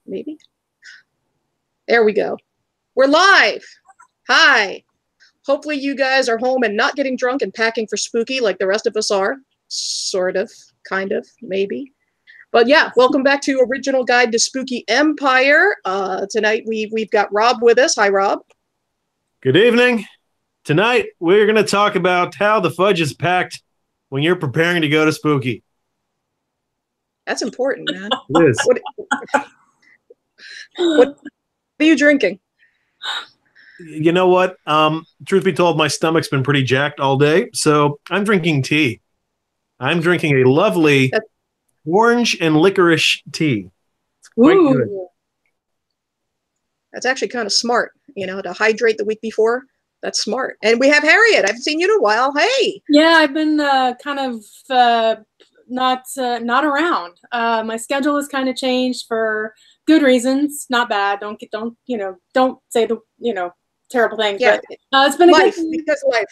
Maybe. There we go. We're live. Hi. Hopefully you guys are home and not getting drunk and packing for spooky like the rest of us are. Sort of, kind of, maybe. But yeah, welcome back to Original Guide to Spooky Empire. Tonight we've got Rob with us. Hi, Rob. Good evening. Tonight we're going to talk about how the fudge is packed when you're preparing to go to spooky. That's important, man. It is. What are you drinking? You know what? Truth be told, my stomach's been pretty jacked all day, so I'm drinking tea. I'm drinking a lovely orange and licorice tea. It's quite good. That's actually kind of smart, to hydrate the week before. That's smart. And we have Harriet. I haven't seen you in a while. Hey. Yeah, I've been kind of not around. My schedule has kind of changed for good reasons. Not bad. Don't say the terrible things. Yeah. But it's been life, a good because life.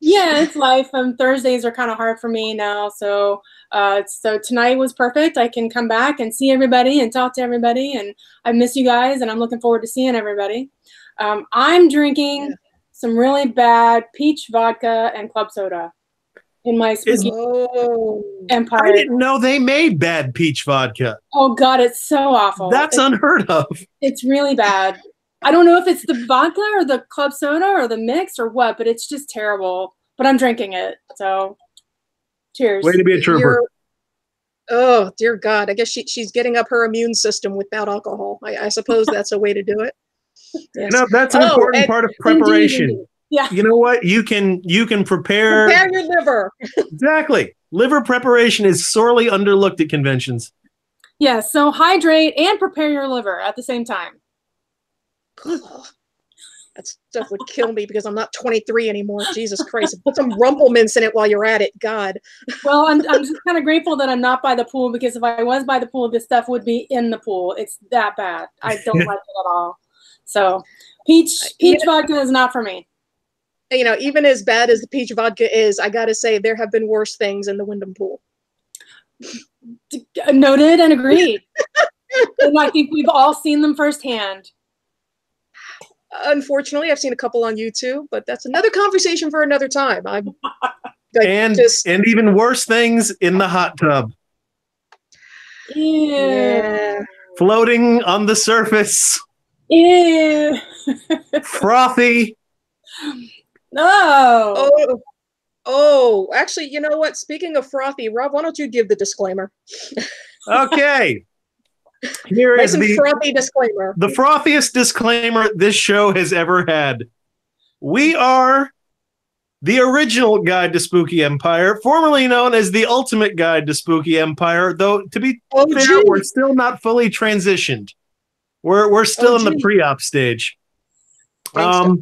Yeah, it's life. Thursdays are kind of hard for me now, so tonight was perfect. I can come back and see everybody and talk to everybody, and I miss you guys, and I'm looking forward to seeing everybody. I'm drinking some really bad peach vodka and club soda in my spooky empire. I didn't know they made bad peach vodka. Oh God, it's so awful. That's unheard of. It's really bad. I don't know if it's the vodka or the club soda or the mix or what, but it's just terrible. But I'm drinking it, so cheers. Way to be a trooper. Oh, dear God. I guess she's getting up her immune system without alcohol. I suppose that's a way to do it. Yes. That's an important part of preparation. Indeed. Yeah. You know what? You can prepare your liver. Exactly. Liver preparation is sorely underlooked at conventions. Yeah, so hydrate and prepare your liver at the same time. That stuff would kill me because I'm not 23 anymore. Jesus Christ. Put some rumple mints in it while you're at it. God. Well, I'm just kind of grateful that I'm not by the pool, because if I was by the pool, this stuff would be in the pool. It's that bad. I don't like it at all. So peach vodka is not for me. Even as bad as the peach vodka is, I got to say there have been worse things in the Wyndham pool. Noted and agreed. And I think we've all seen them firsthand. Unfortunately, I've seen a couple on YouTube, but that's another conversation for another time. And even worse things in the hot tub. Yeah. Floating on the surface. Ew. Frothy. No. Oh, actually, you know what? Speaking of frothy, Rob, why don't you give the disclaimer? Okay. Here is the frothy disclaimer. The frothiest disclaimer this show has ever had. We are the Original Guide to Spooky Empire, formerly known as the Ultimate Guide to Spooky Empire, though to be fair, we're still not fully transitioned. We're still in the pre-op stage. We are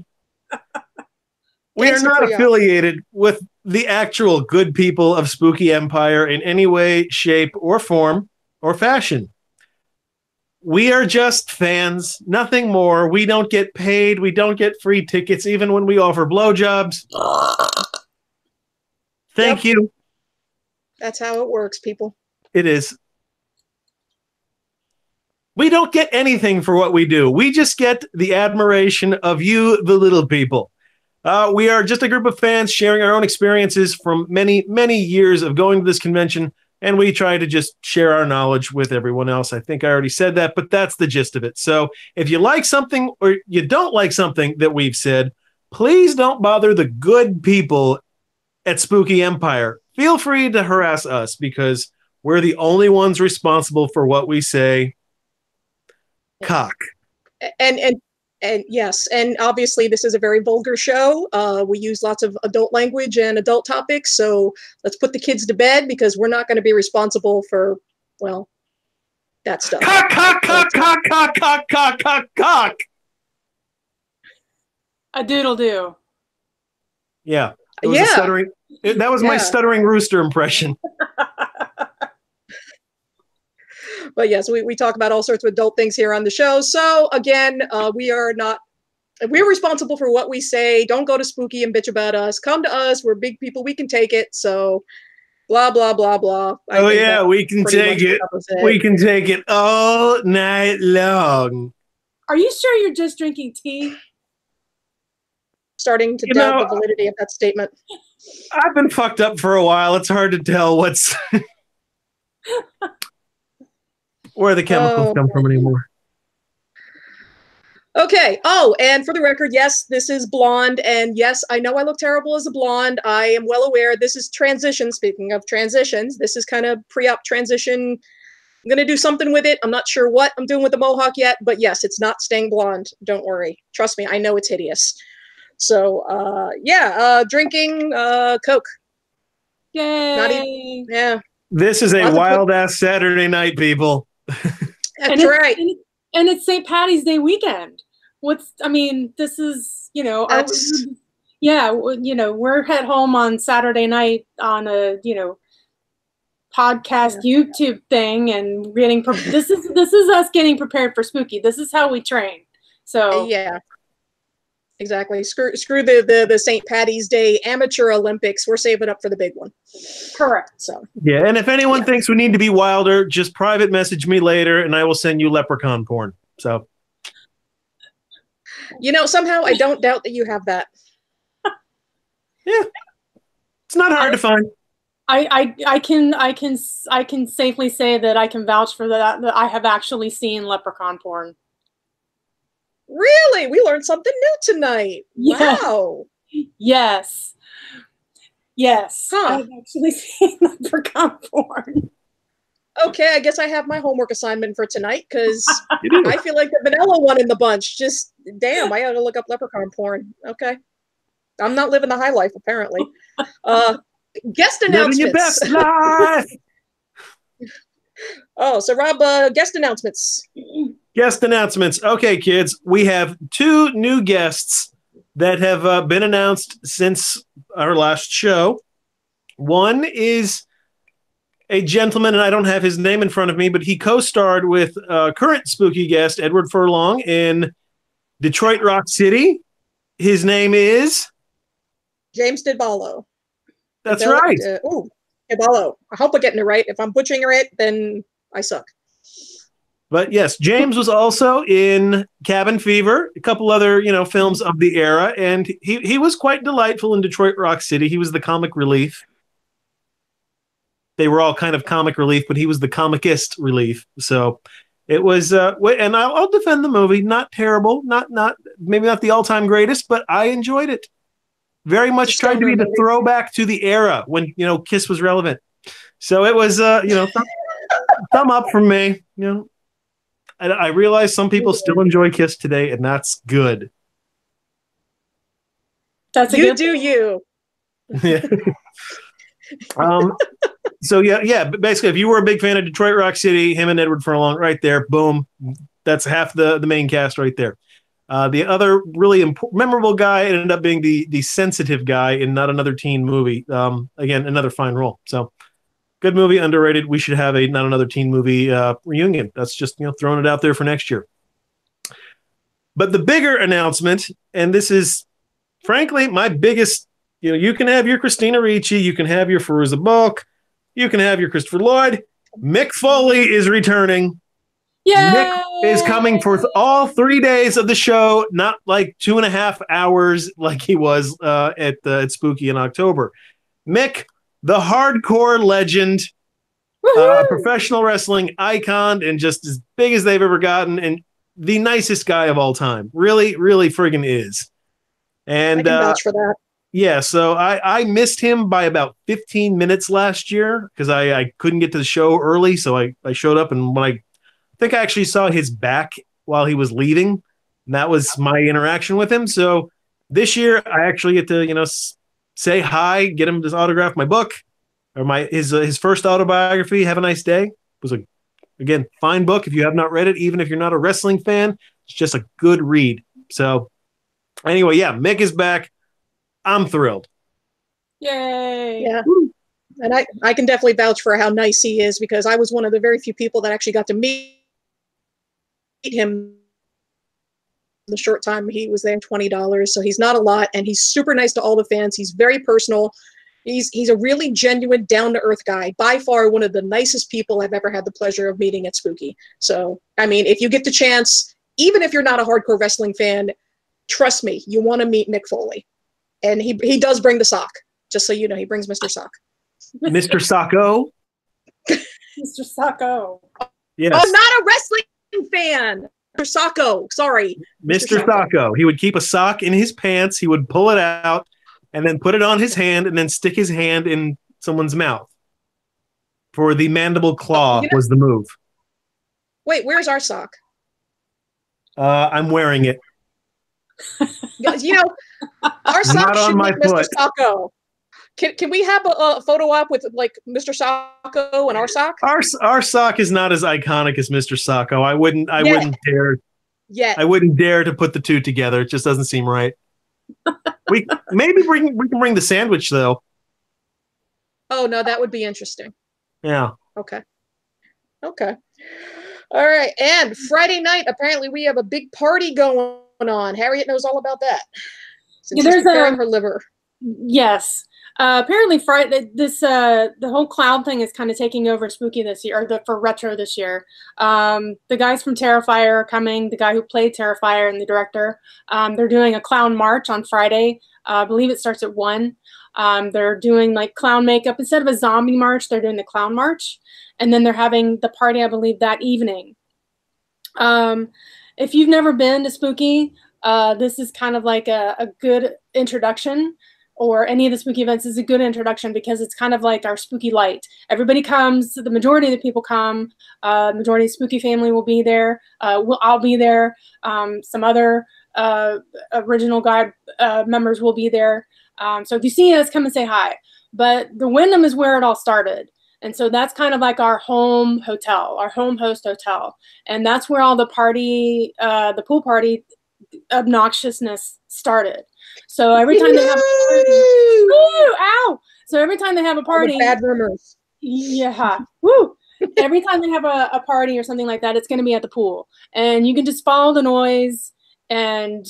not affiliated with the actual good people of Spooky Empire in any way, shape, or form, or fashion. We are just fans, nothing more. We don't get paid. We don't get free tickets, even when we offer blowjobs. Thank you. That's how it works, people. It is. We don't get anything for what we do. We just get the admiration of you, the little people. We are just a group of fans sharing our own experiences from many, many years of going to this convention, and we try to just share our knowledge with everyone else. I think I already said that, but that's the gist of it. So if you like something or you don't like something that we've said, please don't bother the good people at Spooky Empire. Feel free to harass us because we're the only ones responsible for what we say. Cock. And yes, and obviously this is a very vulgar show. We use lots of adult language and adult topics, so let's put the kids to bed because we're not going to be responsible for, well, that stuff. Cock, cock, cock, cock, cock, cock, cock, cock, cock. A doodle do. Yeah. It was a stuttering. That was my stuttering rooster impression. But yes, we talk about all sorts of adult things here on the show. So again, we're responsible for what we say. Don't go to Spooky and bitch about us. Come to us. We're big people. We can take it. So Blah blah blah blah. Oh yeah, we can take it. We can take it all night long. Are you sure you're just drinking tea? Starting to doubt the validity of that statement. I've been fucked up for a while. It's hard to tell what's where the chemicals come from anymore. Okay. Oh, and for the record, yes, this is blonde. And yes, I know I look terrible as a blonde. I am well aware. This is transition. Speaking of transitions, this is kind of pre-op transition. I'm going to do something with it. I'm not sure what I'm doing with the mohawk yet, but yes, it's not staying blonde. Don't worry. Trust me, I know it's hideous. So, drinking Coke. Yay. Not even, yeah. This is a wild-ass Saturday night, people. That's right. And it's St. Patty's Day weekend. This is, we're at home on Saturday night on a, podcast YouTube thing and getting this is us getting prepared for spooky. This is how we train. So yeah. Exactly. Screw the St. Patty's Day Amateur Olympics. We're saving up for the big one. Correct. So yeah, and if anyone thinks we need to be wilder, just private message me later, and I will send you leprechaun porn. So, somehow I don't doubt that you have that. Yeah, it's not hard to find. I can safely say that I can vouch for that I have actually seen leprechaun porn. Really? We learned something new tonight. Yes. Wow. Yes. I've actually seen leprechaun porn. Okay, I guess I have my homework assignment for tonight because I feel like the vanilla one in the bunch. Just, damn, I gotta look up leprechaun porn. Okay. I'm not living the high life, apparently. Guest announcements. Living your best life. Oh, so Rob, guest announcements. Guest announcements. Okay, kids, we have 2 new guests that have been announced since our last show. One is a gentleman, and I don't have his name in front of me, but he co-starred with current spooky guest Edward Furlong in Detroit Rock City. His name is James Didballo. That's right. Didballo. I hope I'm getting it right. If I'm butchering it, then I suck. But yes, James was also in Cabin Fever, a couple other, films of the era, and he was quite delightful in Detroit Rock City. He was the comic relief. They were all kind of comic relief, but he was the comicist relief. So it was, and I'll defend the movie. Not terrible, not maybe not the all-time greatest, but I enjoyed it. Very much tried to be the throwback to the era when Kiss was relevant. So it was, thumb up from me. I realize some people still enjoy Kiss today, and that's good. That's a good do you. Yeah. So but basically, if you were a big fan of Detroit Rock City, him and Edward Furlong, right there, boom, that's half the main cast right there. The other really memorable guy ended up being the sensitive guy in Not Another Teen Movie. Again, another fine role. So. Good movie, underrated. We should have a Not Another Teen Movie reunion. That's just throwing it out there for next year. But the bigger announcement, and this is frankly my biggest, you can have your Christina Ricci, you can have your Fairuza Balk, you can have your Christopher Lloyd. Mick Foley is returning. Yay! Mick is coming for all 3 days of the show, not like 2.5 hours like he was at Spooky in October. Mick, the hardcore legend, professional wrestling icon, and just as big as they've ever gotten, and the nicest guy of all time. Really, really friggin' is. And I can vouch for that. Yeah, so I missed him by about 15 minutes last year because I couldn't get to the show early, so I showed up, and when I think I actually saw his back while he was leaving, and that was my interaction with him. So this year, I actually get to, say hi, get him to autograph my book or his first autobiography. Have a Nice Day. It was again fine book. If you have not read it, even if you're not a wrestling fan, it's just a good read. So anyway, yeah, Mick is back. I'm thrilled. Yay! Yeah, and I can definitely vouch for how nice he is because I was one of the very few people that actually got to meet him. The short time he was there, $20, so he's not a lot, and he's super nice to all the fans. He's very personal. He's a really genuine, down-to-earth guy. By far, one of the nicest people I've ever had the pleasure of meeting at Spooky. So, I mean, if you get the chance, even if you're not a hardcore wrestling fan, trust me, you want to meet Mick Foley. And he does bring the sock. Just so you know, he brings Mr. Sock. Mr. Sacco? Mr. Sacco. Yes. I'm not a wrestling fan. Mr. Sacco, sorry. Mr. Sacco. He would keep a sock in his pants. He would pull it out and then put it on his hand and then stick his hand in someone's mouth. For the mandible claw was the move. Wait, where's our sock? I'm wearing it. You know, our sock Not on should my be Mr. foot. Sacco. Can we have a photo op with like Mr. Sacco and our sock? Our sock is not as iconic as Mr. Sacco. I wouldn't dare. Yeah. I wouldn't dare to put the two together. It just doesn't seem right. we can bring the sandwich though. Oh no, that would be interesting. Yeah. Okay. All right. And Friday night, apparently we have a big party going on. Harriet knows all about that. Since she's preparing her liver. Yes. Apparently Friday, the whole cloud thing is kind of taking over Spooky this year, or for retro this year. The guys from Terrifier are coming, the guy who played Terrifier and the director. They're doing a clown march on Friday. I believe it starts at 1. They're doing like clown makeup. Instead of a zombie march, they're doing the clown march. And then they're having the party, I believe, that evening. If you've never been to Spooky, this is kind of like a good introduction, or any of the Spooky events is a good introduction because it's kind of like our Spooky Light. Everybody comes, the majority of the people come, majority of the Spooky family will be there. I'll be there. Some other original guide members will be there. So if you see us, come and say hi. But the Wyndham is where it all started. And so that's kind of like our home hotel, our home host hotel. And that's where all the party, the pool party obnoxiousness started. So every time they have a party, woo, ow! So every time they have a party, bad rumors. Yeah, woo! Every time they have a party or something like that, it's going to be at the pool, and you can just follow the noise and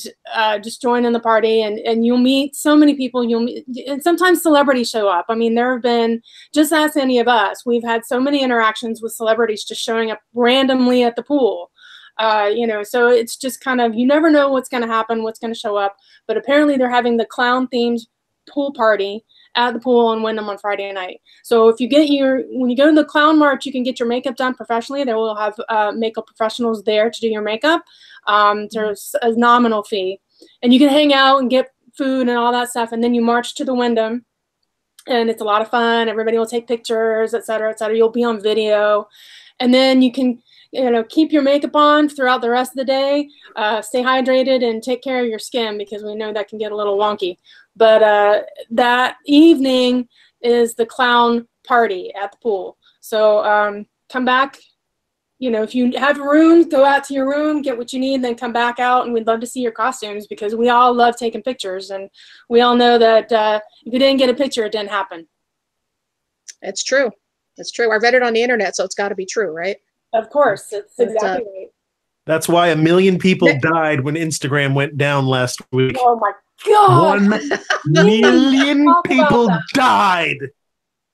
just join in the party, and you'll meet so many people. And sometimes celebrities show up. I mean, there have been, just ask any of us, we've had so many interactions with celebrities just showing up randomly at the pool. So it's just kind of, you never know what's going to happen, what's going to show up. But apparently they're having the clown themed pool party at the pool in Wyndham on Friday night. So if you when you go to the clown march, you can get your makeup done professionally. They will have makeup professionals there to do your makeup. There's a nominal fee, and you can hang out and get food and all that stuff. And then you march to the Wyndham, and it's a lot of fun. Everybody will take pictures, et cetera, et cetera. You'll be on video, and then you can, keep your makeup on throughout the rest of the day, stay hydrated, and take care of your skin, because we know that can get a little wonky. But that evening is the clown party at the pool. So come back. If you have a room, go out to your room, get what you need, then come back out, and we'd love to see your costumes, because we all love taking pictures, and we all know that if you didn't get a picture, it didn't happen. It's true. It's true. I read it on the internet, so it's got to be true, right? Of course, it's exactly right. That's why 1 million people died when Instagram went down last week. Oh my God! 1 million people died.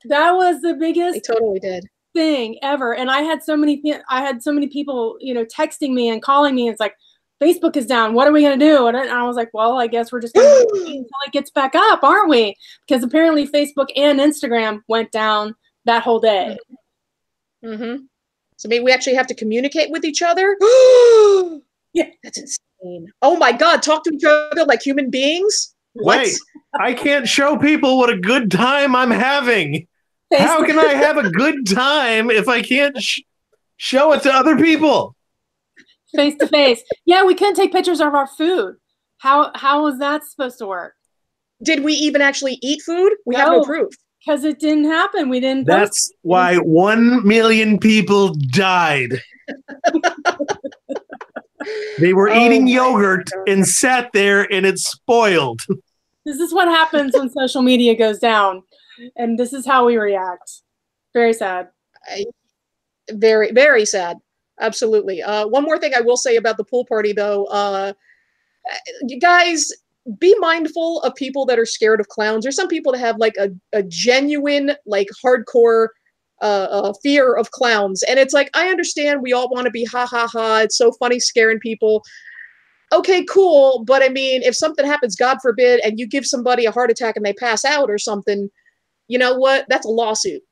That was the biggest. They totally did. Thing ever. And I had so many people, texting me and calling me. And it's like, Facebook is down. What are we going to do? And I was like, well, I guess we're just going to wait until it gets back up, aren't we? Because apparently Facebook and Instagram went down that whole day. Mm-hmm. So maybe we actually have to communicate with each other. Yeah, that's insane. Oh my God, talk to each other like human beings? Wait, I can't show people what a good time I'm having. Facebook. How can I have a good time if I can't show it to other people? Face to face. Yeah, we couldn't take pictures of our food. How was that supposed to work? Did we even actually eat food? We have no proof. Because it didn't happen. We didn't. That's why 1 million people died. They were eating yogurt and sat there, and it spoiled. This is what happens when social media goes down, and this is how we react. Very sad. Very, very sad. Absolutely. One more thing I will say about the pool party, though. You guys, be mindful of people that are scared of clowns. There's some people that have like a genuine, like hardcore fear of clowns. And it's like, I understand we all want to be ha ha ha. It's so funny scaring people. Okay, cool. But I mean, if something happens, God forbid, and you give somebody a heart attack and they pass out or something, you know what? That's a lawsuit.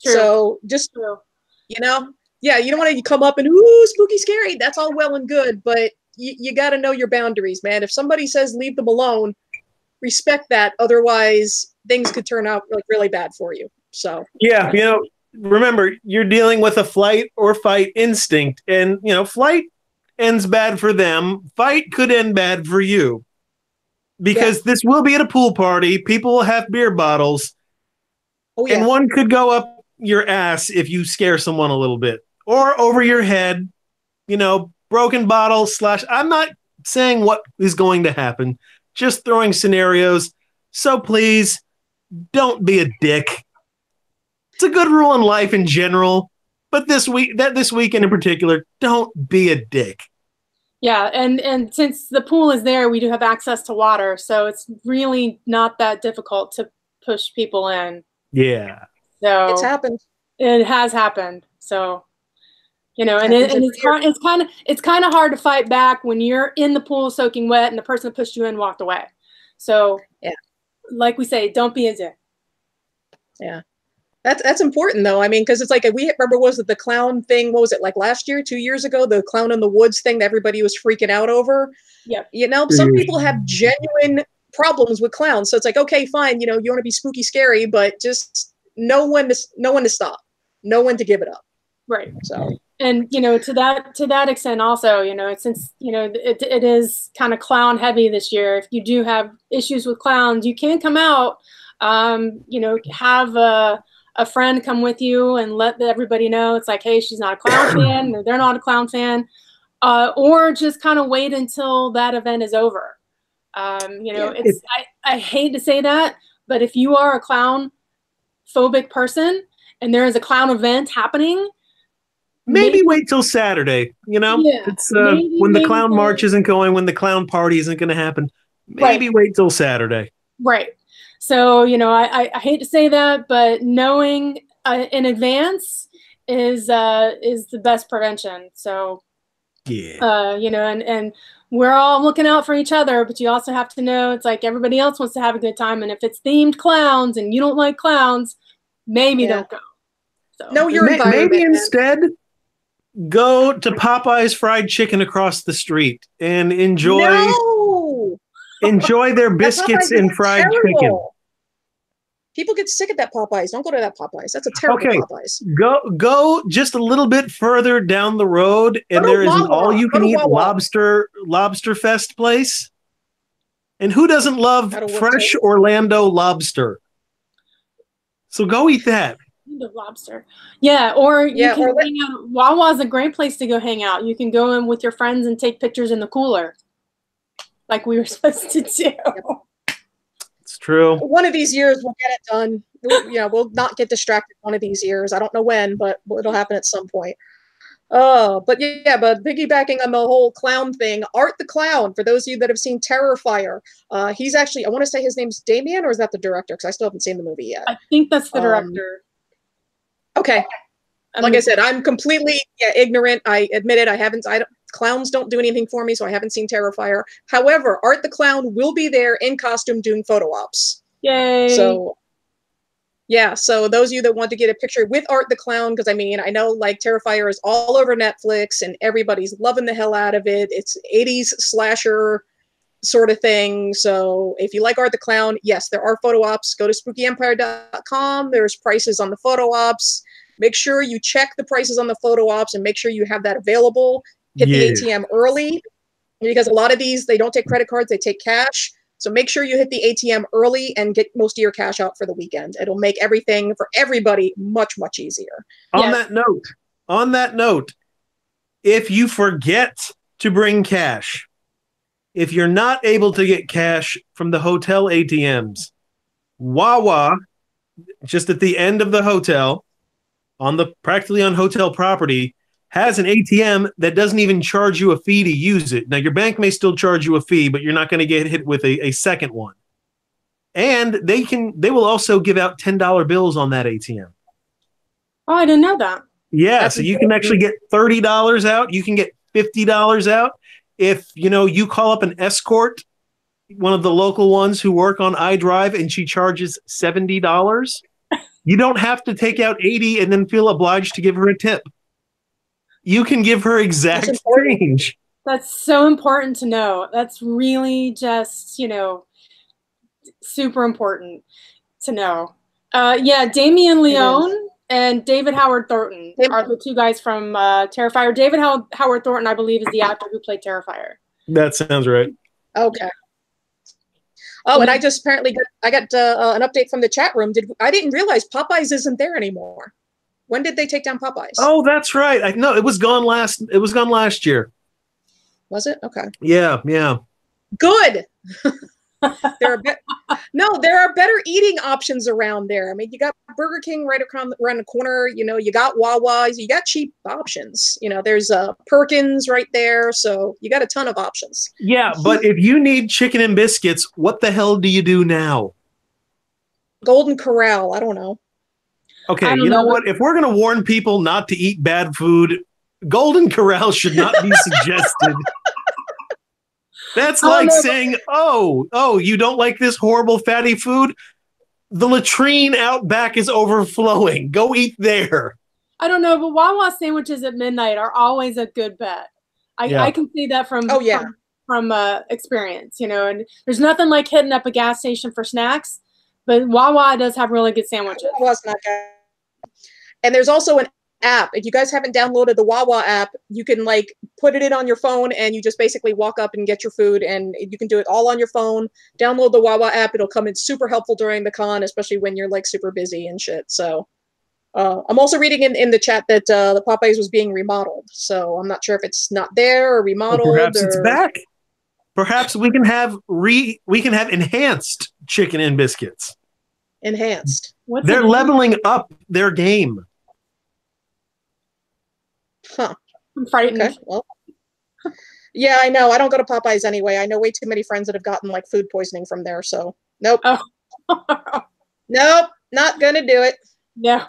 True. So just, True. you know, yeah, you don't want to come up and, ooh, spooky, scary. That's all well and good. But you got to know your boundaries, man. If somebody says leave them alone, respect that. Otherwise, things could turn out like really bad for you. So yeah, you know, remember, you're dealing with a flight or fight instinct, and you know, flight ends bad for them. Fight could end bad for you because this will be at a pool party. People will have beer bottles, and one could go up your ass if you scare someone a little bit, or over your head. You know, broken bottle / I'm not saying what is going to happen, just throwing scenarios. So please don't be a dick. It's a good rule in life in general, but this weekend in particular, don't be a dick. Yeah, and since the pool is there, we do have access to water, so it's really not that difficult to push people in. Yeah. So it's happened. It has happened. So, you know, and it's kind of hard to fight back when you're in the pool soaking wet and the person that pushed you in walked away. So, yeah, like we say, don't be a dick. Yeah. That's important though. I mean, because it's like, we remember, was it the clown thing? What was it, like last year, 2 years ago, the clown in the woods thing that everybody was freaking out over? Yeah. You know, some people have genuine problems with clowns. So it's like, okay, fine. You know, you want to be spooky, scary, but just no one to stop, no one to give it up. Right. So, and you know, to that extent also, you know, since, you know, it is kind of clown heavy this year. If you do have issues with clowns, you can come out, you know, have a friend come with you and let everybody know. It's like, hey, she's not a clown fan, or they're not a clown fan, or just kind of wait until that event is over. You know, I hate to say that, but if you are a clown phobic person and there is a clown event happening, maybe wait till Saturday. You know, it's when the clown march isn't going, when the clown party isn't going to happen. Maybe wait till Saturday. Right. So, you know, I hate to say that, but knowing in advance is the best prevention. So, yeah, you know, and we're all looking out for each other, but you also have to know it's like everybody else wants to have a good time. And if it's themed clowns and you don't like clowns, maybe don't go. So know your environment. Maybe instead go to Popeye's fried chicken across the street and enjoy their biscuits and fried chicken. People get sick at that Popeyes. Don't go to that Popeyes. That's a terrible Popeyes. Go just a little bit further down the road, and there is an all-you-can-eat lobster fest place. And who doesn't love fresh Orlando lobster? So go eat that. The lobster. Yeah, or you can hang out. Wawa's a great place to go hang out. You can go in with your friends and take pictures in the cooler, like we were supposed to do. It's true. One of these years we'll get it done. We'll not get distracted one of these years. I don't know when, but it'll happen at some point. But piggybacking on the whole clown thing, Art the Clown, for those of you that have seen Terrifier, he's actually, I want to say his name's Damien, or is that the director? Because I still haven't seen the movie yet. I think that's the director. Okay. Like I said, I'm completely ignorant. I admit it. Clowns don't do anything for me, so I haven't seen Terrifier. However, Art the Clown will be there in costume doing photo ops. Yay! So, yeah. So those of you that want to get a picture with Art the Clown, because I mean, I know like Terrifier is all over Netflix and everybody's loving the hell out of it. It's 80s slasher sort of thing. So if you like Art the Clown, yes, there are photo ops. Go to spookyempire.com. There's prices on the photo ops. Make sure you check the prices on the photo ops and make sure you have that available. Hit the ATM early, because a lot of these, they don't take credit cards, they take cash. So make sure you hit the ATM early and get most of your cash out for the weekend. It'll make everything for everybody much, much easier. On that note, if you forget to bring cash, if you're not able to get cash from the hotel ATMs, Wawa, just at the end of the hotel, practically on hotel property, has an ATM that doesn't even charge you a fee to use it. Now, your bank may still charge you a fee, but you're not going to get hit with a second one. And they will also give out $10 bills on that ATM. Oh, I didn't know that. Yeah, so you can actually get $30 out. You can get $50 out. If, you call up an escort, one of the local ones who work on iDrive, and she charges $70, you don't have to take out 80 and then feel obliged to give her a tip. You can give her exact change. That's so important to know. That's really just, super important to know. Yeah, Damien Leone and David Howard Thornton are the two guys from Terrifier. David Howard Thornton, I believe, is the actor who played Terrifier. That sounds right. Okay. Oh, and I just apparently got an update from the chat room. I didn't realize Popeyes isn't there anymore. When did they take down Popeyes? Oh, that's right. No, it was gone last year. Was it? Okay. Yeah. Good. there are better eating options around there. I mean, you got Burger King right around the corner. You got Wawa's. You got cheap options. There's Perkins right there. So you got a ton of options. Yeah, but if you need chicken and biscuits, what the hell do you do now? Golden Corral. I don't know. Okay, you know what? If we're going to warn people not to eat bad food, Golden Corral should not be suggested. That's like saying, oh, you don't like this horrible fatty food? The latrine out back is overflowing. Go eat there. I don't know, but Wawa sandwiches at midnight are always a good bet. I can see that from experience, and there's nothing like hitting up a gas station for snacks, but Wawa does have really good sandwiches. And there's also an app. If you guys haven't downloaded the Wawa app, you can put it in on your phone, and you just basically walk up and get your food, and you can do it all on your phone. Download the Wawa app. It'll come in super helpful during the con, especially when you're super busy and shit. So I'm also reading in the chat that the Popeyes was being remodeled. So I'm not sure if it's not there or remodeled. Or perhaps it's back. Perhaps we can have enhanced chicken and biscuits. Enhanced. They're leveling up their game. Huh. I'm frightened. Okay, well. Yeah, I know. I don't go to Popeyes anyway. I know way too many friends that have gotten food poisoning from there. So nope. Oh. Nope. Not gonna do it. No.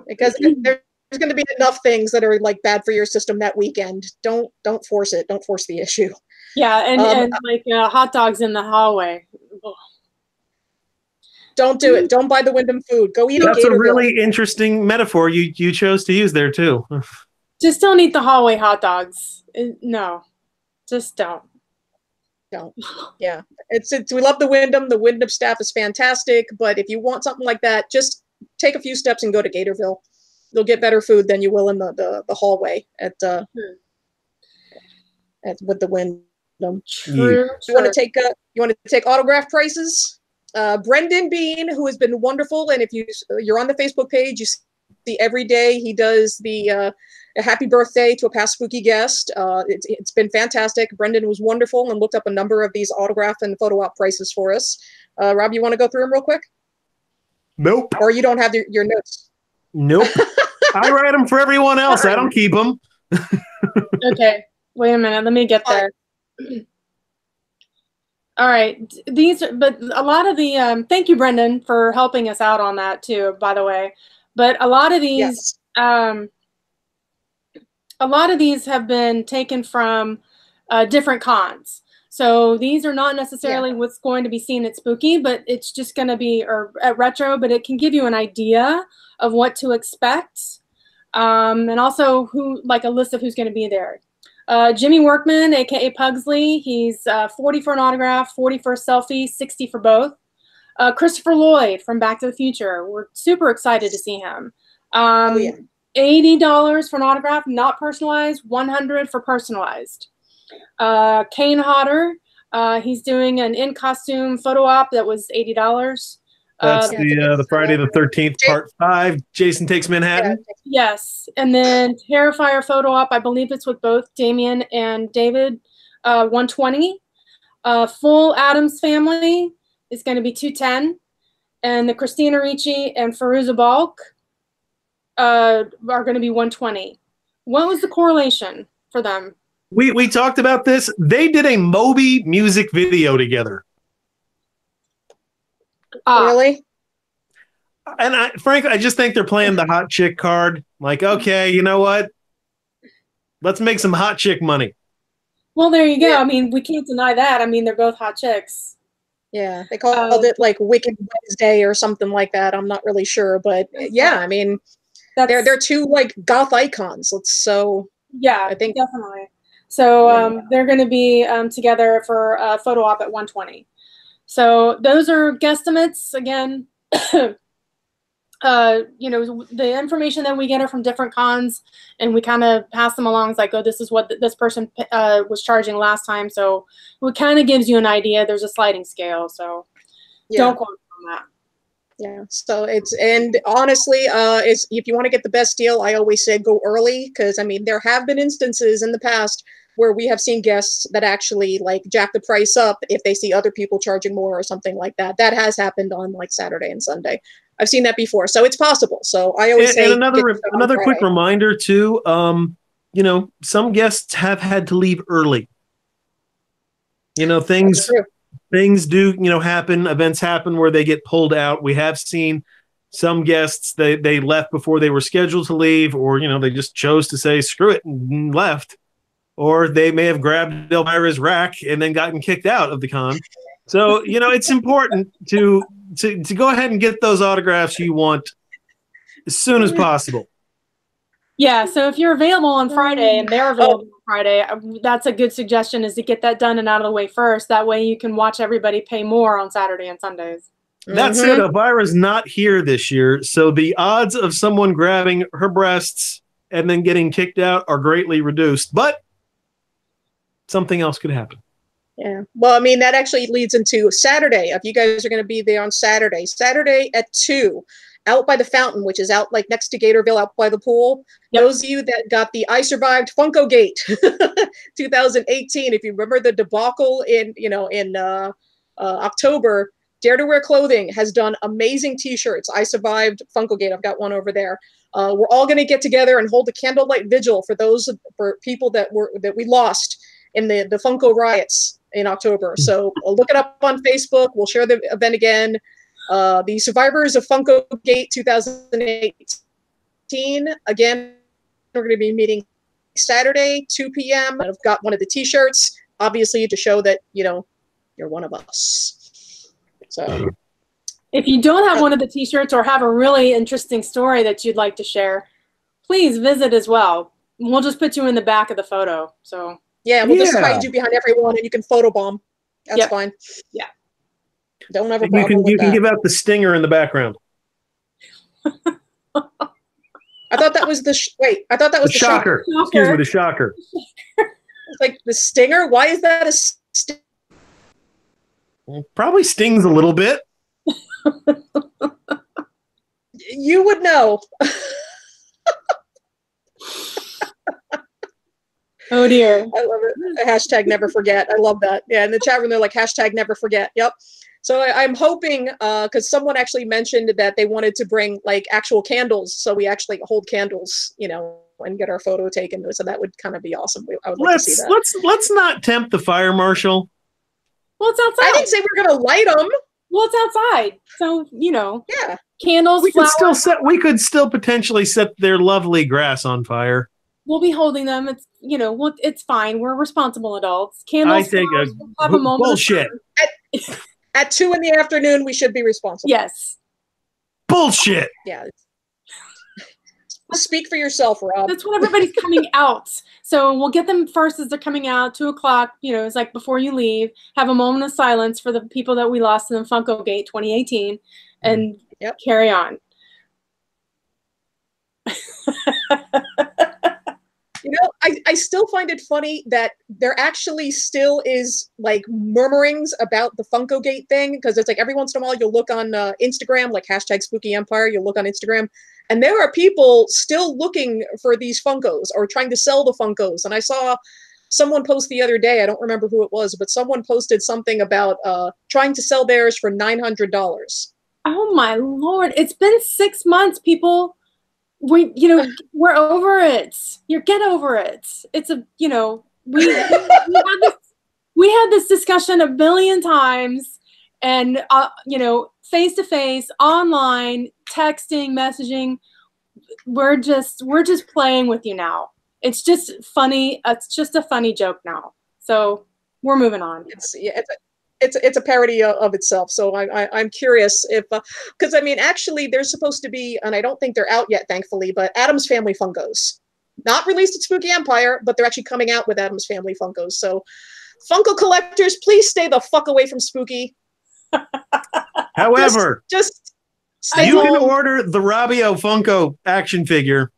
Because there's going to be enough things that are bad for your system that weekend. Don't force it. Don't force the issue. Yeah, and hot dogs in the hallway. Ugh. Don't do it. Don't buy the Wyndham food. Go eat That's a really interesting metaphor you chose to use there too. Just don't eat the hallway hot dogs. No, just don't. Don't. Yeah, it's we love the Wyndham. The Wyndham staff is fantastic. But if you want something like that, just take a few steps and go to Gatorville. You'll get better food than you will in the hallway at with the Wyndham. True. You want to take autograph prices? Brendan Bean, who has been wonderful, and if you're on the Facebook page, you see every day he does the a happy birthday to a past spooky guest. It's been fantastic. Brendan was wonderful and looked up a number of these autograph and photo op prices for us. Rob, you want to go through them real quick? Nope. Or you don't have your notes? Nope. I write them for everyone else. I don't keep them. Okay. Wait a minute. Let me get there. All right. But a lot of the, thank you, Brendan, for helping us out on that too, by the way. But a lot of these, have been taken from different cons. So these are not necessarily what's going to be seen at Spooky, but it's just going to be, or at Retro, but it can give you an idea of what to expect. And also a list of who's going to be there. Jimmy Workman, aka Pugsley, he's 40 for an autograph, 40 for a selfie, 60 for both. Christopher Lloyd from Back to the Future, we're super excited to see him. $80 for an autograph, not personalized, $100 for personalized. Kane Hodder, he's doing an in-costume photo op that was $80. That's the Friday the 13th, Part 5, Jason Takes Manhattan. Yes, and then Terrifier photo op, I believe it's with both Damien and David, $120. Full Addams Family is going to be $210. And the Christina Ricci and Fairuza Balk, are going to be 120. What was the correlation for them? We talked about this. They did a Moby music video together. Really? And frankly, I just think they're playing the hot chick card. Like, okay, you know what? Let's make some hot chick money. Well, there you go. Yeah. I mean, we can't deny that. I mean, they're both hot chicks. Yeah, they called it like Wicked Wednesday or something like that. I'm not really sure, but yeah, I mean, they're two like goth icons. Yeah, I think definitely. So they're going to be together for a photo op at 120. So those are guesstimates again. You know, the information that we get are from different cons, and we kind of pass them along. It's like, oh, this is what this person was charging last time. So it kind of gives you an idea. There's a sliding scale, so don't quote on that. Yeah. So and honestly, if you want to get the best deal, I always say go early, because I mean there have been instances in the past where we have seen guests that actually like jack the price up if they see other people charging more or something like that. That has happened on like Saturday and Sunday. I've seen that before, so it's possible. So I always say. And another quick reminder too. You know, some guests have had to leave early. You know, things do, you know, happen. Events happen where they get pulled out. We have seen some guests they left before they were scheduled to leave, or you know, they just chose to say screw it and left, or they may have grabbed Elvira's rack and then gotten kicked out of the con. So you know, it's important to go ahead and get those autographs you want as soon as possible. Yeah, so if you're available on Friday and they're available on Friday, that's a good suggestion, is to get that done and out of the way first. That way you can watch everybody pay more on Saturday and Sundays. That's it. Elvira's not here this year, so the odds of someone grabbing her breasts and then getting kicked out are greatly reduced, but something else could happen. Yeah. Well, I mean, that actually leads into Saturday. If you guys are going to be there on Saturday at 2, out by the fountain, which is out like next to Gatorville, out by the pool. Yep. Those of you that got the I Survived Funko Gate 2018, if you remember the debacle in October, Dare to Wear Clothing has done amazing T-shirts. I Survived Funko Gate. I've got one over there. We're all going to get together and hold a candlelight vigil for people that we lost in the Funko riots in October. So look it up on Facebook. We'll share the event again. The Survivors of Funko Gate 2018. Again, we're going to be meeting Saturday, 2 p.m. I've got one of the T-shirts, obviously, to show that, you know, you're one of us. So, if you don't have one of the T-shirts or have a really interesting story that you'd like to share, please visit as well. We'll just put you in the back of the photo. So. Yeah, we'll just hide you behind everyone, and you can photobomb. That's fine. Yeah. Don't have a problem with that. You can give out the stinger in the background. I thought that was the shocker. Excuse me, the shocker. It's like the stinger. Why is that a stinger? Well, probably stings a little bit. You would know. Oh dear. I love it. Hashtag never forget. I love that. Yeah, in the chat room they're like hashtag never forget. Yep. So I'm hoping, because someone actually mentioned that they wanted to bring like actual candles, so we actually hold candles, you know, and get our photo taken. So that would kind of be awesome. I would like to see that. Let's not tempt the fire marshal. Well, it's outside. I didn't say we're gonna light them. Well, it's outside, so you know. Yeah. Candles. We could still potentially set their lovely grass on fire. We'll be holding them. It's, you know, it's fine. We're responsible adults. Candles. I think have a bullshit. At 2 in the afternoon, we should be responsible. Yes. Bullshit. Yeah. Speak for yourself, Rob. That's when everybody's coming out. So we'll get them first as they're coming out, 2 o'clock. You know, it's like before you leave, have a moment of silence for the people that we lost in the Funko Gate 2018, and carry on. You know, I still find it funny that there actually still is like murmurings about the Funko Gate thing, because it's like every once in a while you'll look on Instagram, like hashtag Spooky Empire, you'll look on Instagram, and there are people still looking for these Funkos or trying to sell the Funkos. And I saw someone post the other day, I don't remember who it was, but someone posted something about trying to sell theirs for $900. Oh my Lord. It's been 6 months, people. we're over it. Get over it. It's we had this discussion a billion times, and face to face, online, texting, messaging. We're just playing with you now. It's just funny. It's just a funny joke now. So we're moving on. It's a parody of itself. So I'm curious if, because I mean, actually, there's supposed to be, and I don't think they're out yet, thankfully, but Addams Family Funkos, not released at Spooky Empire, but they're actually coming out with Addams Family Funkos. So, Funko collectors, please stay the fuck away from Spooky. However, just stay you home. can order the Robbio Funko action figure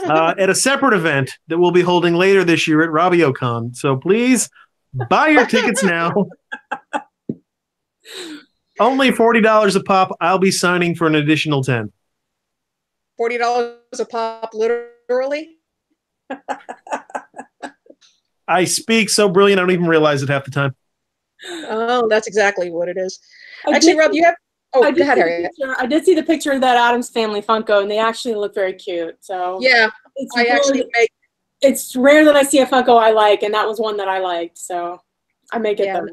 at a separate event that we'll be holding later this year at RobbioCon. So please buy your tickets now. Only $40 a pop. I'll be signing for an additional 10. $40 a pop, literally. I speak so brilliant, I don't even realize it half the time. Oh, that's exactly what it is. Actually, Rob, you have. Oh, go ahead, Harriet. I did see the picture of that Addams Family Funko, and they actually look very cute. So yeah, it's rare that I see a Funko I like, and that was one that I liked. So I may get them.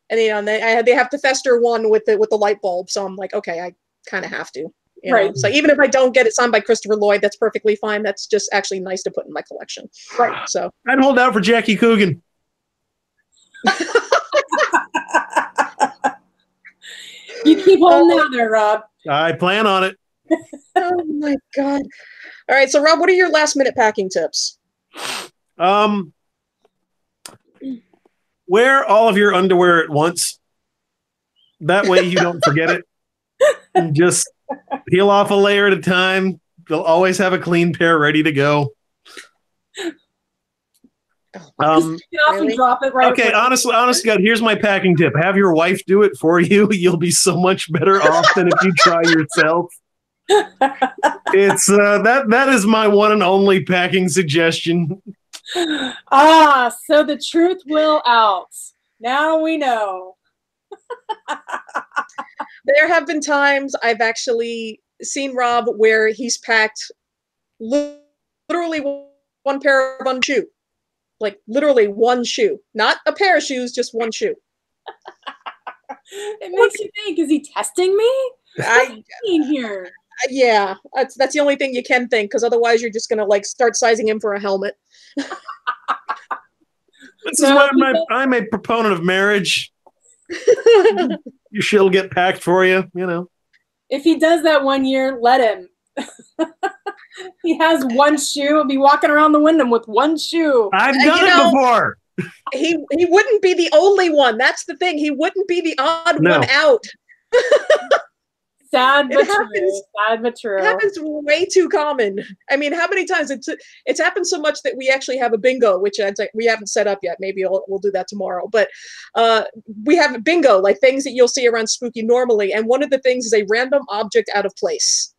And they have the Fester one with the light bulb. So I'm like, okay, I kind of have to. Right. So even if I don't get it signed by Christopher Lloyd, that's perfectly fine. That's just actually nice to put in my collection. Right. So I'd hold out for Jackie Coogan. You keep holding out there, Rob. I plan on it. Oh my God. All right. So Rob, what are your last minute packing tips? Wear all of your underwear at once. That way you don't forget it. And just peel off a layer at a time. You'll always have a clean pair ready to go. Really? Drop it right okay, honestly, God, here's my packing tip. Have your wife do it for you. You'll be so much better off than if you try yourself. It's that is my one and only packing suggestion. So the truth will out. Now we know. There have been times I've actually seen Rob where he's packed literally one pair of shoe. Like literally one shoe. Not a pair of shoes, just one shoe. It makes you think, is he testing me? I'm here. Yeah, that's the only thing you can think, because otherwise you're just gonna start sizing him for a helmet. This is why I'm a proponent of marriage. Your shit'll get packed for you, If he does that 1 year, let him. He has one shoe. He'll be walking around the Wyndham with one shoe. I've done it before. He wouldn't be the only one. That's the thing. He wouldn't be the odd one out. Sad but true. Sad but true. It happens way too common. I mean, how many times it's happened so much that we actually have a bingo, which we haven't set up yet. Maybe we'll do that tomorrow. But we have a bingo, like things that you'll see around Spooky normally. And one of the things is a random object out of place.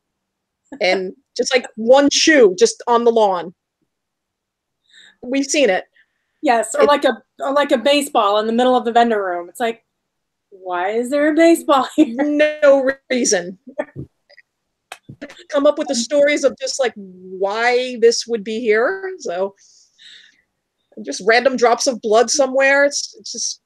And just like one shoe just on the lawn. We've seen it. Yes, or like a baseball in the middle of the vendor room. It's like, why is there a baseball here? No reason. Come up with the stories of just like why this would be here. So just random drops of blood somewhere. It's just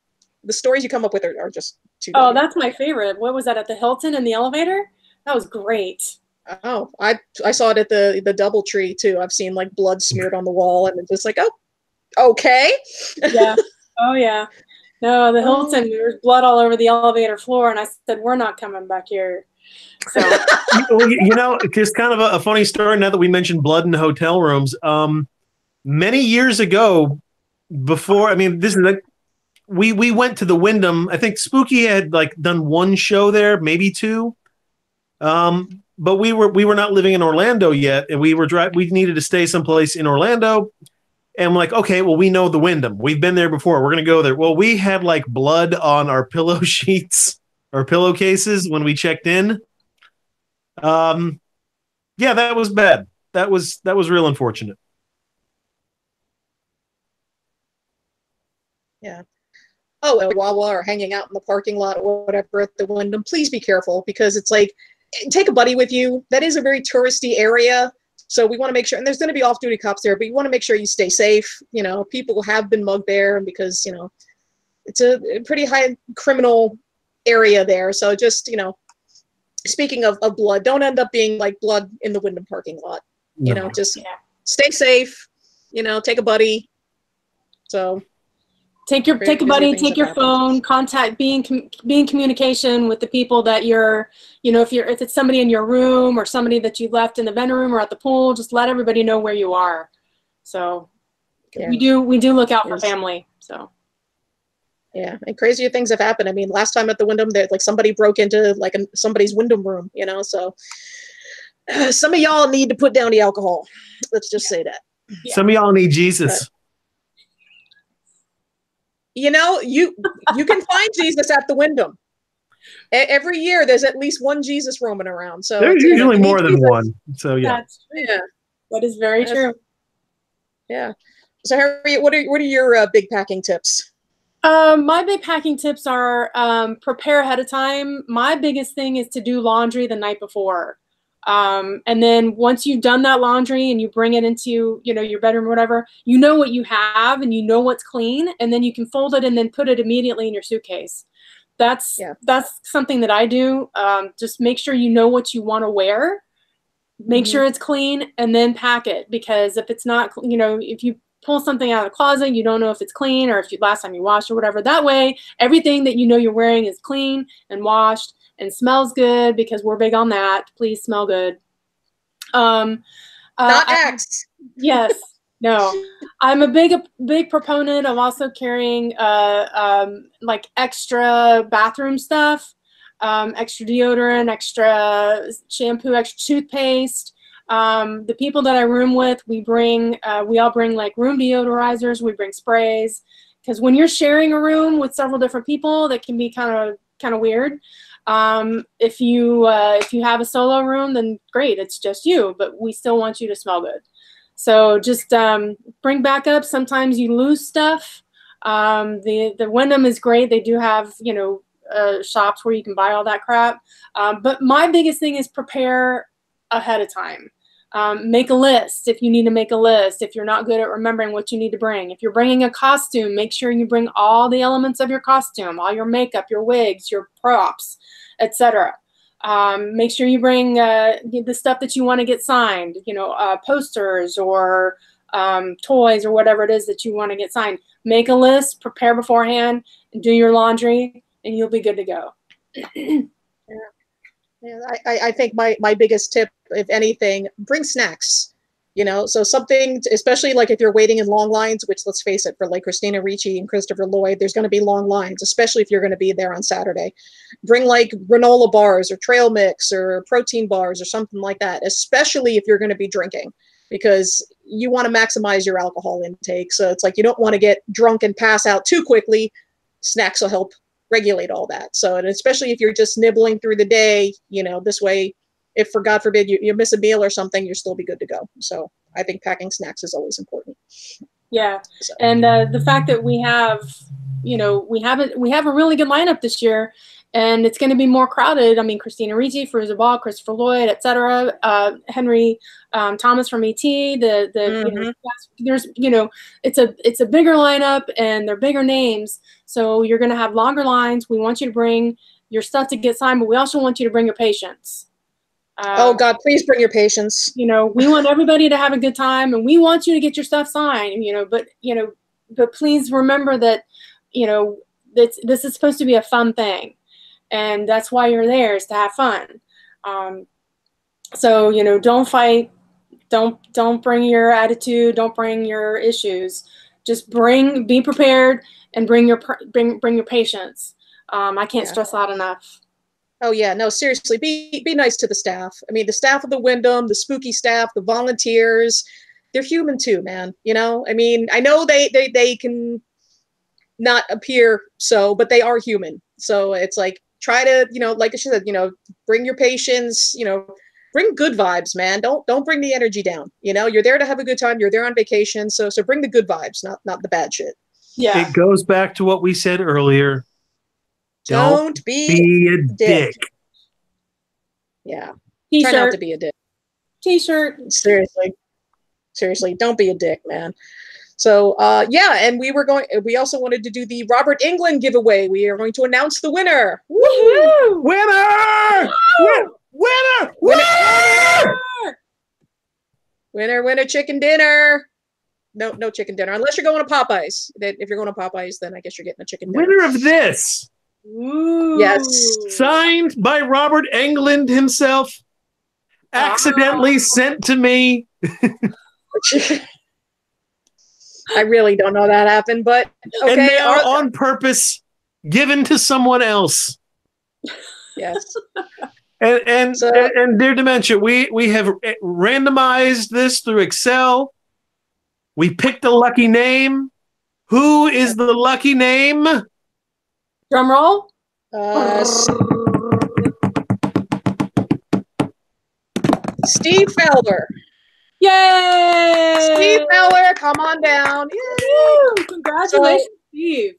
the stories you come up with are just too. Oh, that's my favorite. What was that at the Hilton in the elevator? That was great. Oh, I saw it at the DoubleTree too. I've seen like blood smeared on the wall, and it's just like, oh, okay. Yeah. Oh yeah. No, the Hilton, there was blood all over the elevator floor, and I said, we're not coming back here. So, just kind of a funny story now that we mentioned blood in hotel rooms. Many years ago, this is like, we went to the Wyndham. I think Spooky had done one show there, maybe two. But we were not living in Orlando yet, and we needed to stay someplace in Orlando. And we're like, okay, well, we know the Wyndham. We've been there before. We're going to go there. Well, we had blood on our pillow sheets or pillowcases when we checked in. Yeah, that was bad. That was real unfortunate. Yeah. Oh, while we're hanging out in the parking lot or whatever at the Wyndham, please be careful, because it's like take a buddy with you. That is a very touristy area. So we want to make sure, and there's going to be off-duty cops there, but you want to make sure you stay safe. You know, people have been mugged there because, you know, it's a pretty high criminal area there. So just, you know, speaking of blood, don't end up being like blood in the Wyndham parking lot. You know, just stay safe, you know, take a buddy. So take a buddy, take your phone, contact, be in communication with the people that you're, you know, if it's somebody in your room or somebody that you left in the vendor room or at the pool, just let everybody know where you are. So we do look out for family. So yeah, and crazier things have happened. I mean, last time at the Wyndham, that like somebody broke into like somebody's Wyndham room, you know. So some of y'all need to put down the alcohol. Let's just say that. Yeah. Some of y'all need Jesus. But, you know, you can find Jesus at the Wyndham. Every year, there's at least one Jesus roaming around. So there's usually more than one. So yeah, that's true. Yeah, that is very true. Yeah. So Harriet, what are your big packing tips? My big packing tips are prepare ahead of time. My biggest thing is to do laundry the night before. And then once you've done that laundry and you bring it into, you know, your bedroom or whatever, you know what you have and you know what's clean, and then you can fold it and then put it immediately in your suitcase. That's something that I do. Just make sure you know what you want to wear, make sure it's clean, and then pack it. Because if it's not, you know, if you pull something out of the closet, you don't know if it's clean or if last time you washed or whatever. That way, everything that you know you're wearing is clean and washed and smells good, because we're big on that. Please smell good. Not X. Yes. No. I'm a big proponent of also carrying like extra bathroom stuff, extra deodorant, extra shampoo, extra toothpaste. The people that I room with, we all bring like room deodorizers, we bring sprays, because when you're sharing a room with several different people, that can be kind of weird. If you have a solo room, then great, it's just you, but we still want you to smell good. So just bring backup. Sometimes you lose stuff. The Wyndham is great. They do have, you know, shops where you can buy all that crap. But my biggest thing is prepare ahead of time. Make a list if you need to make a list, if you're not good at remembering what you need to bring. If you're bringing a costume, make sure you bring all the elements of your costume, all your makeup, your wigs, your props, etc. Make sure you bring the stuff that you want to get signed, you know, posters or toys or whatever it is that you want to get signed. Make a list, prepare beforehand, and do your laundry, and you'll be good to go. Yeah, I think my biggest tip, if anything, bring snacks. You know, so something, especially like if you're waiting in long lines, which let's face it, for like Christina Ricci and Christopher Lloyd, there's going to be long lines, especially if you're going to be there on Saturday. Bring like granola bars or trail mix or protein bars or something like that, especially if you're going to be drinking, because you want to maximize your alcohol intake. So it's like you don't want to get drunk and pass out too quickly. Snacks will help regulate all that. So, and especially if you're just nibbling through the day, you know, this way, if for God forbid you miss a meal or something, you'll still be good to go. So I think packing snacks is always important. Yeah. So. And the fact that we have, you know, we have a really good lineup this year, and it's going to be more crowded. I mean, Christina Ricci, Fairuza Ball, Christopher Lloyd, etc. Henry Thomas from ET. You know, there's, you know, it's a bigger lineup and they're bigger names. So you're going to have longer lines. We want you to bring your stuff to get signed, but we also want you to bring your patients. Oh God, please bring your patients. You know, we want everybody to have a good time, and we want you to get your stuff signed. You know, but please remember that, you know, this is supposed to be a fun thing, and that's why you're there, is to have fun. So, you know, don't fight, don't bring your attitude, don't bring your issues. Just be prepared, and bring your patients. I can't stress that enough. Oh yeah, no, seriously, be nice to the staff. I mean, the staff of the Wyndham, the spooky staff, the volunteers, they're human too, man. You know, I mean, I know they can not appear so, but they are human. So it's like, try to, you know, like I said, you know, bring your patients, you know, bring good vibes, man. Don't bring the energy down. You know, you're there to have a good time. You're there on vacation. So bring the good vibes, not the bad shit. Yeah. It goes back to what we said earlier. Don't be a dick. Yeah. Try not to T-shirt. be a dick. T-shirt. Seriously, don't be a dick, man. So, yeah, and we also wanted to do the Robert Englund giveaway. We are going to announce the winner. Woohoo! Winner! Woo! Winner! Winner! Winner, chicken dinner. No chicken dinner, unless you're going to Popeyes. If you're going to Popeyes, then I guess you're getting a chicken dinner. Winner of this. Ooh. Yes. Signed by Robert Englund himself. Accidentally sent to me. I really don't know that happened, but okay. And now on purpose given to someone else. Yes. And Dear Dementia, we have randomized this through Excel. We picked a lucky name. Who is the lucky name? Drum roll. Steve Fowler. Yay! Steve Fowler, come on down. Yay! Congratulations, Steve.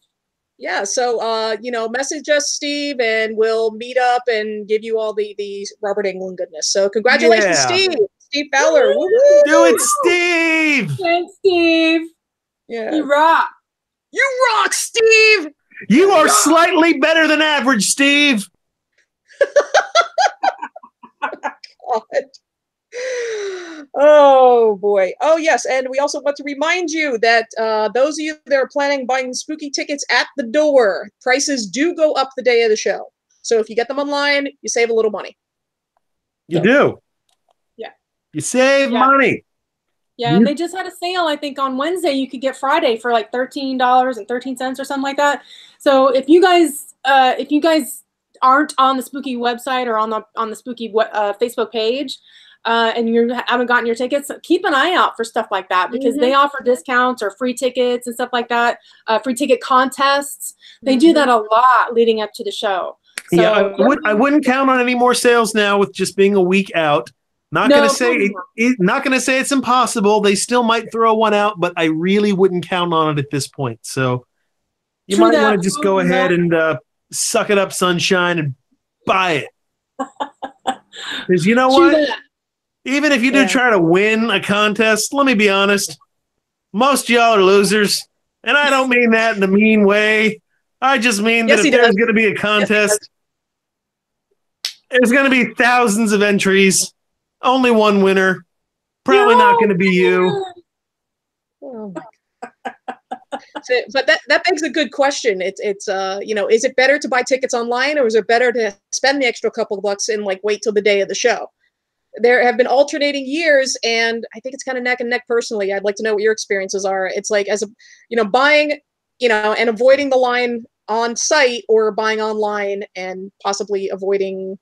Yeah, so message us, Steve, and we'll meet up and give you all the Robert Englund goodness. So congratulations, Steve Fowler. Woo-hoo! Do it, Steve. Thanks, Steve. Yeah, you rock. You rock, Steve. You are slightly better than average, Steve. God. Oh boy. Oh yes, and we also want to remind you that those of you that are planning buying spooky tickets at the door, prices do go up the day of the show. So if you get them online, you save a little money. You do. Yeah. You save money. Yeah, and they just had a sale, I think, on Wednesday. You could get Friday for like $13.13 or something like that. So if you guys aren't on the Spooky website or on the Spooky Facebook page, and you haven't gotten your tickets, keep an eye out for stuff like that, because they offer discounts or free tickets and stuff like that, free ticket contests. They do that a lot leading up to the show. So, yeah, I wouldn't count on any more sales now with just being a week out. Not going to say it's impossible. They still might throw one out, but I really wouldn't count on it at this point. So you might want to just go ahead and suck it up, sunshine, and buy it. Because you know what? Even if you do try to win a contest, let me be honest, most of y'all are losers. And I don't mean that in a mean way. I just mean that if there's going to be a contest, there's going to be thousands of entries. Only one winner. Probably not going to be you. Oh my God. But that begs a good question. It's is it better to buy tickets online, or is it better to spend the extra couple of bucks and wait till the day of the show? There have been alternating years, and I think it's kind of neck and neck personally. I'd like to know what your experiences are. It's like buying, and avoiding the line on site, or buying online and possibly avoiding.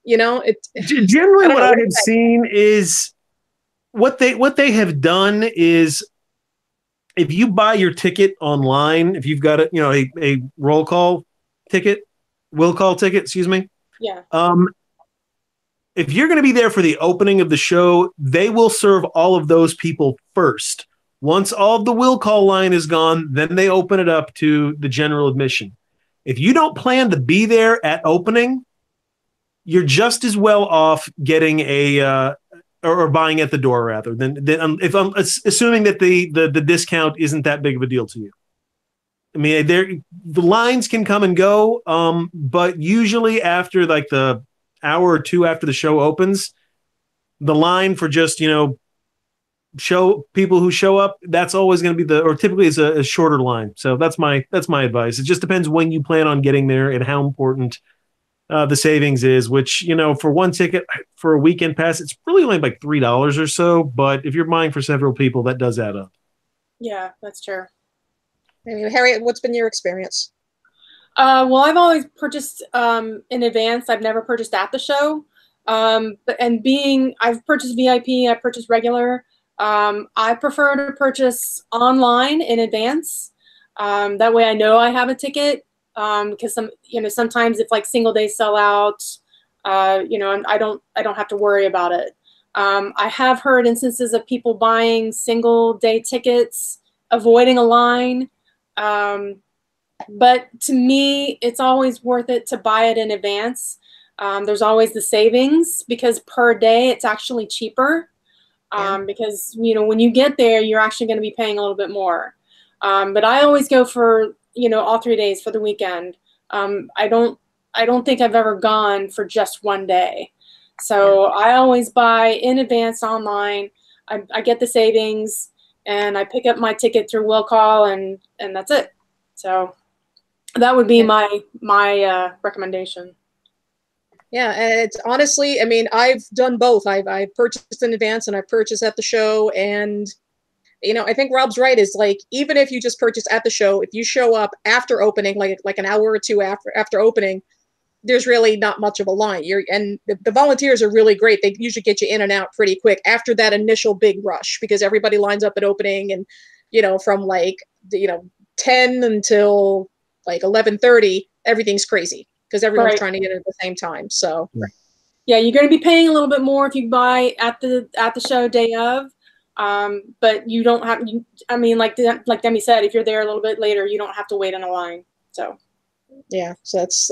Generally what I have seen is what they have done is, if you buy your ticket online, if you've got a will call ticket, excuse me. Yeah. If you're going to be there for the opening of the show, they will serve all of those people first. Once all of the will call line is gone, then they open it up to the general admission. If you don't plan to be there at opening, you're just as well off getting or buying at the door rather than if I'm assuming that the discount isn't that big of a deal to you. I mean, the lines can come and go, but usually after the hour or two after the show opens, the line for just show people who show up, that's always going to be typically is a shorter line. So that's my advice. It just depends when you plan on getting there and how important the savings is, which, for one ticket for a weekend pass, it's really only like $3 or so. But if you're buying for several people, that does add up. Yeah, that's true. Harriet, what's been your experience? Well, I've always purchased in advance. I've never purchased at the show. I've purchased VIP, I've purchased regular. I prefer to purchase online in advance. That way I know I have a ticket. Because sometimes if single days sell out, I don't have to worry about it. I have heard instances of people buying single day tickets, avoiding a line. But to me, it's always worth it to buy it in advance. There's always the savings because per day it's actually cheaper. Because, you know, when you get there, you're actually going to be paying a little bit more. But I always go for, you know, all 3 days for the weekend. I don't think I've ever gone for just one day. So I always buy in advance online. I get the savings and I pick up my ticket through will call and that's it. So that would be my recommendation. Yeah, and it's honestly, I mean, I've done both. I've purchased in advance and I've purchased at the show. And, you know, I think Rob's right, is like, even if you just purchase at the show, if you show up after opening, like an hour or two after opening, there's really not much of a line. And the volunteers are really great. They usually get you in and out pretty quick after that initial big rush, because everybody lines up at opening, and, you know, from like, you know, 10 until like 11:30, everything's crazy, because everyone's trying to get in at the same time. So yeah, you're going to be paying a little bit more if you buy at the show day of, but you don't have. I mean, like Demi said, if you're there a little bit later, you don't have to wait in a line. So yeah, so that's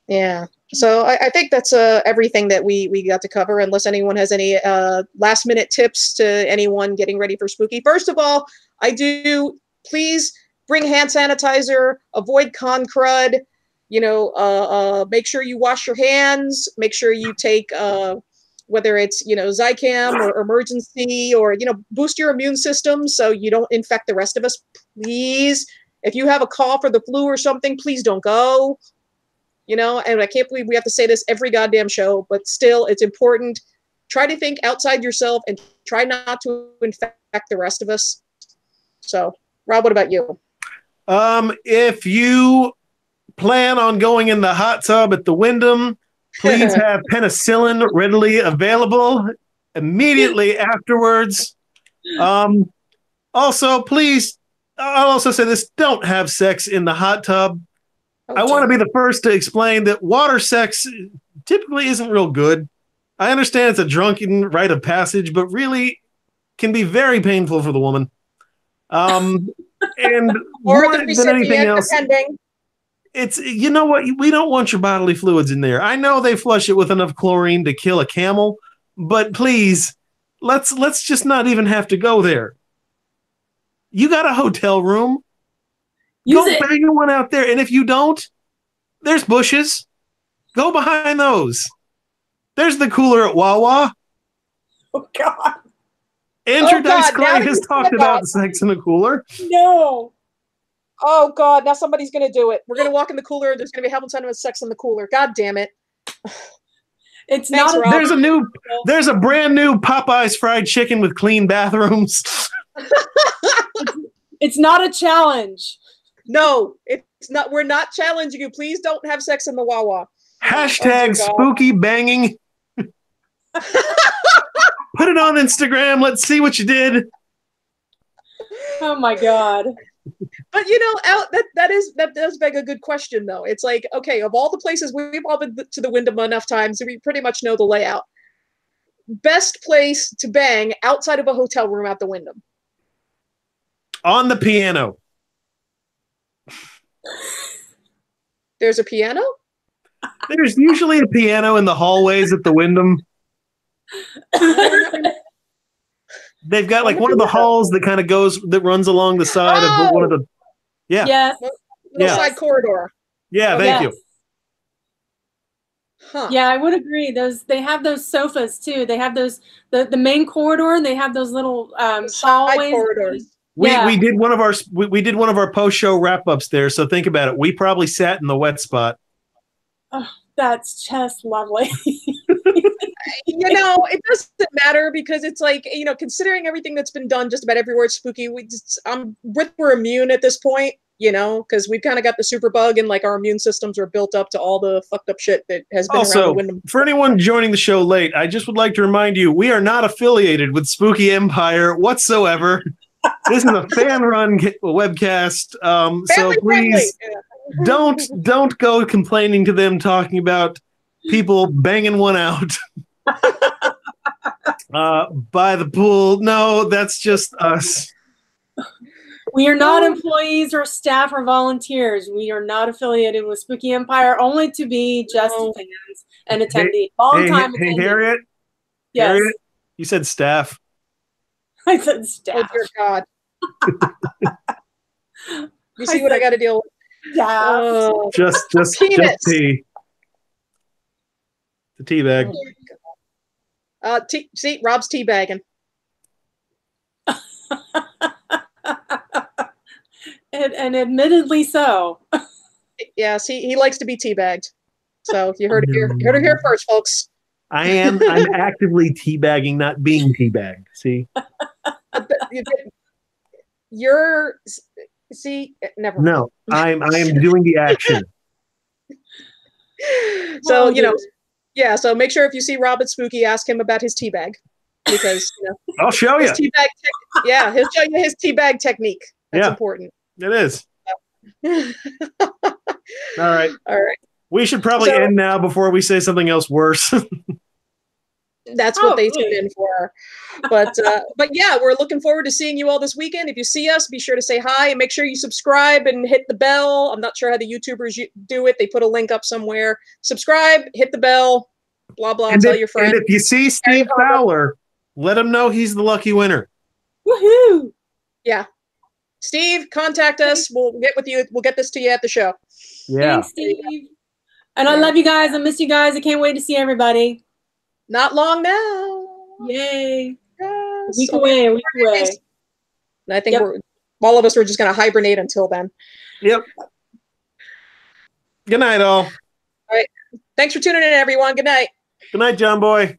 yeah. So I think that's everything that we got to cover. Unless anyone has any last minute tips to anyone getting ready for spooky. First of all, please bring hand sanitizer. Avoid con crud. You know, make sure you wash your hands. Make sure you take, whether it's, you know, Zicam or emergency, or, you know, boost your immune system so you don't infect the rest of us. Please, if you have a cough or the flu or something, please don't go. You know, and I can't believe we have to say this every goddamn show, but still, it's important. Try to think outside yourself and try not to infect the rest of us. So, Rob, what about you? If you plan on going in the hot tub at the Wyndham, please have penicillin readily available immediately afterwards. Also, please, I'll also say this, don't have sex in the hot tub. I want to be the first to explain that water sex typically isn't real good. I understand it's a drunken rite of passage, but really can be very painful for the woman. And more than anything else, it's, you know what, we don't want your bodily fluids in there. I know they flush it with enough chlorine to kill a camel, but please, let's just not even have to go there. You got a hotel room. Go bang one out there. And if you don't, there's bushes. Go behind those. There's the cooler at Wawa. Oh, God. Andrew Dice Clay has talked about sex in the cooler. No. Oh, God. Now somebody's going to do it. We're going to walk in the cooler. There's going to be Hamilton with sex in the cooler. God damn it. It's Thanks, not. There's a brand new Popeye's fried chicken with clean bathrooms. It's not a challenge. No, it's not. We're not challenging you. Please don't have sex in the Wawa. Hashtag spooky banging. Put it on Instagram. Let's see what you did. Oh my God. But you know, that does beg a good question though. It's like, okay, of all the places we've all been to the Wyndham enough times, we pretty much know the layout. Best place to bang outside of a hotel room at the Wyndham? On the piano. There's a piano? There's usually a piano in the hallways at the Wyndham. They've got like one of the halls that kind of runs along the side of one of the. Yeah. Yes. Side corridor. Yeah. Thank you. Huh. Yeah, I would agree. They have those sofas too. They have those the main corridor, and they have those little hallways. Corridors. We did one of our post-show wrap-ups there, so think about it. We probably sat in the wet spot. Oh, that's just lovely. You know, it doesn't matter, because it's like, you know, considering everything that's been done just about everywhere it's spooky, we're immune at this point, you know, because we've kind of got the super bug, and like our immune systems are built up to all the fucked up shit that has been also, around the Wyndham. For anyone joining the show late, I just would like to remind you, we are not affiliated with Spooky Empire whatsoever. This is a fan-run webcast, so please don't go complaining to them talking about people banging one out by the pool. No, that's just us. We are not employees or staff or volunteers. We are not affiliated with Spooky Empire, only to be just fans and attendees. Long-time Hey, attendees. Harriet. Yes. Harriet, you said staff. I said staff. Oh, dear God. You see what I got to deal with? Staff. Just Penis. tea. The tea bag. See, Rob's teabagging. and admittedly so. Yes, he likes to be teabagged. So you heard it here. You heard it here first, folks. I'm actively teabagging, not being teabagged. See? Never. No, I am doing the action. So, yeah, so make sure if you see Robert Spooky, ask him about his teabag. Because, I'll show you. He'll show you his teabag technique. That's important. It is. All right. We should probably end now before we say something else worse. That's what they tune in for. But yeah, we're looking forward to seeing you all this weekend. If you see us, be sure to say hi and make sure you subscribe and hit the bell. I'm not sure how the YouTubers do it. They put a link up somewhere. Subscribe, hit the bell, blah, blah, tell your friends. And if you see Steve Fowler, let him know he's the lucky winner. Woohoo! Yeah. Steve, contact us. We'll get with you. We'll get this to you at the show. Yeah. Thanks, Steve. And I love you guys. I miss you guys. I can't wait to see everybody. Not long now. Yay. Yes. A week away. And I think all of us are just going to hibernate until then. Yep. Good night, all. All right. Thanks for tuning in, everyone. Good night. Good night, John Boy.